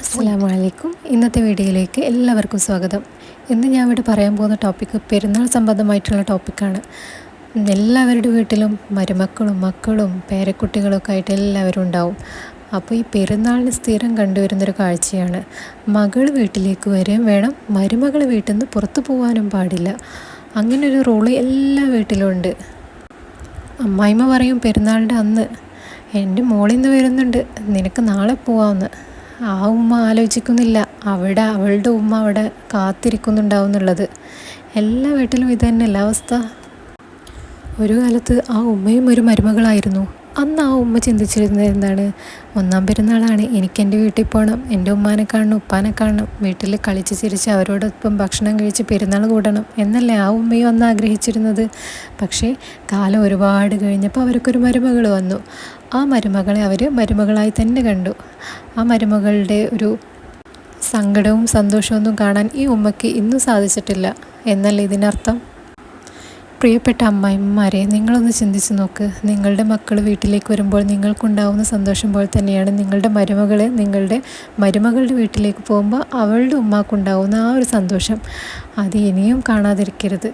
അസ്സലാമു അലൈക്കും. ഇന്നത്തെ വീഡിയോയിലേക്ക് എല്ലാവർക്കും സ്വാഗതം. ഇന്ന് ഞാൻ ഇവിടെ പറയാൻ പോകുന്ന ടോപ്പിക്ക് പെരുന്നാൾ സംബന്ധമായിട്ടുള്ള ടോപ്പിക്കാണ്. എല്ലാവരുടെ വീട്ടിലും മരുമക്കളും മക്കളും പേരക്കുട്ടികളൊക്കെ ആയിട്ട് എല്ലാവരും ഉണ്ടാവും. അപ്പോൾ ഈ പെരുന്നാളിന് സ്ഥിരം കണ്ടുവരുന്നൊരു കാഴ്ചയാണ്, മകൾ വീട്ടിലേക്ക് വരികയും വേണം, മരുമകൾ വീട്ടിൽ നിന്ന് പുറത്തു പോകാനും പാടില്ല. അങ്ങനൊരു റൂള് എല്ലാ വീട്ടിലും ഉണ്ട്. അമ്മായിമ്മ പറയും പെരുന്നാളിൻ്റെ അന്ന്, എൻ്റെ മോളിന്ന് വരുന്നുണ്ട്, നിനക്ക് നാളെ പോവാമെന്ന്. ആ ഉമ്മ ആലോചിക്കുന്നില്ല അവളുടെ ഉമ്മ അവിടെ കാത്തിരിക്കുന്നുണ്ടാവും എന്നുള്ളത്. എല്ലാ വീട്ടിലും ഇത് തന്നെയല്ല അവസ്ഥ. ഒരു കാലത്ത് ആ ഉമ്മയും ഒരു മരുമകളായിരുന്നു. അന്ന് ആ ഉമ്മ ചിന്തിച്ചിരുന്നത് എന്താണ്, ഒന്നാം പെരുന്നാളാണ്, എനിക്കെൻ്റെ വീട്ടിൽ പോകണം, എൻ്റെ ഉമ്മാനെ കാണണം, ഉപ്പാനെ കാണണം, വീട്ടിൽ കളിച്ച് ചിരിച്ച് അവരോടൊപ്പം ഭക്ഷണം കഴിച്ച് പെരുന്നാൾ കൂടണം എന്നല്ലേ ആ ഉമ്മയും അന്ന് ആഗ്രഹിച്ചിരുന്നത്. പക്ഷേ കാലം ഒരുപാട് കഴിഞ്ഞപ്പോൾ അവർക്കൊരു മരുമകൾ വന്നു. ആ മരുമകളെ അവർ മരുമകളായി തന്നെ കണ്ടു. ആ മരുമകളുടെ ഒരു സങ്കടവും സന്തോഷമൊന്നും കാണാൻ ഈ ഉമ്മയ്ക്ക് ഇന്നും സാധിച്ചിട്ടില്ല എന്നല്ലേ ഇതിനർത്ഥം. പ്രിയപ്പെട്ട അമ്മായിമാരെ, നിങ്ങളൊന്ന് ചിന്തിച്ച് നോക്ക്. നിങ്ങളുടെ മക്കൾ വീട്ടിലേക്ക് വരുമ്പോൾ നിങ്ങൾക്കുണ്ടാവുന്ന സന്തോഷം പോലെ തന്നെയാണ് നിങ്ങളുടെ മരുമകളുടെ വീട്ടിലേക്ക് പോകുമ്പോൾ അവളുടെ ഉമ്മാക്കുണ്ടാവുന്ന ആ ഒരു സന്തോഷം. അത് ഇനിയും കാണാതിരിക്കരുത്.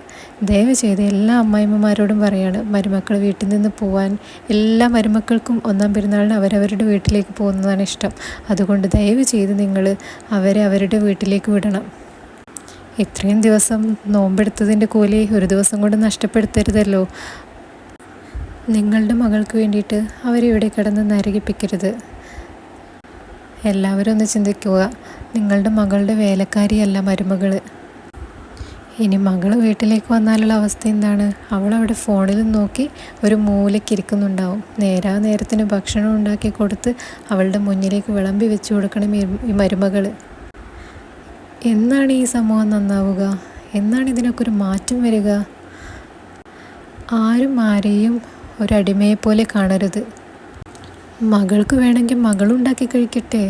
ദയവ് ചെയ്ത് എല്ലാ അമ്മായിമ്മമാരോടും പറയാണ്, മരുമക്കൾ വീട്ടിൽ നിന്ന് പോകാൻ. എല്ലാ മരുമക്കൾക്കും ഒന്നാം പെരുന്നാളിന് അവരവരുടെ വീട്ടിലേക്ക് പോകുന്നതാണ് ഇഷ്ടം. അതുകൊണ്ട് ദയവ് ചെയ്ത് നിങ്ങൾ അവരെ അവരുടെ വീട്ടിലേക്ക് വിടണം. ഇത്രയും ദിവസം നോമ്പെടുത്തതിൻ്റെ കൂലി ഒരു ദിവസം കൊണ്ട് നഷ്ടപ്പെടുത്തരുതല്ലോ. നിങ്ങളുടെ മകൾക്ക് വേണ്ടിയിട്ട് അവരിവിടെ കിടന്ന് നരകിപ്പിക്കരുത്. എല്ലാവരും ഒന്ന് ചിന്തിക്കുക, നിങ്ങളുടെ മകളുടെ വേലക്കാരിയല്ല മരുമകൾ. ഇനി മകൾ വീട്ടിലേക്ക് വന്നാലുള്ള അവസ്ഥ എന്താണ്? അവളവിടെ ഫോണിൽ നോക്കി ഒരു മൂലയ്ക്ക് ഇരിക്കുന്നുണ്ടാവും. നേരത്തിന് ഭക്ഷണം ഉണ്ടാക്കി കൊടുത്ത് അവളുടെ മുന്നിലേക്ക് വിളമ്പി വെച്ച് കൊടുക്കണം ഈ മരുമകൾ. എന്നാണ് ഈ സമൂഹം നന്നാവുക? എന്നാണ് ഇതിനൊക്കെ ഒരു മാറ്റം വരിക? ആരും ആരെയും ഒരടിമയെപ്പോലെ കാണരുത്. മകൾക്ക് വേണമെങ്കിൽ മകളുണ്ടാക്കി കഴിക്കട്ടെ,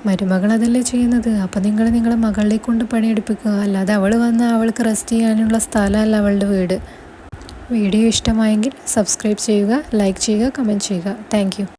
മരുമകൾ അതല്ലേ ചെയ്യുന്നത്. അപ്പോൾ നിങ്ങൾ നിങ്ങളെ മകളെ കൊണ്ട് പണിയെടുപ്പിക്കുക. അല്ലാതെ അവൾ വന്ന് അവൾക്ക് റെസ്റ്റ് ചെയ്യാനുള്ള സ്ഥലമല്ല അവളുടെ വീട്. വീഡിയോ ഇഷ്ടമായെങ്കിൽ സബ്സ്ക്രൈബ് ചെയ്യുക, ലൈക്ക് ചെയ്യുക, കമൻറ്റ് ചെയ്യുക. Thank you.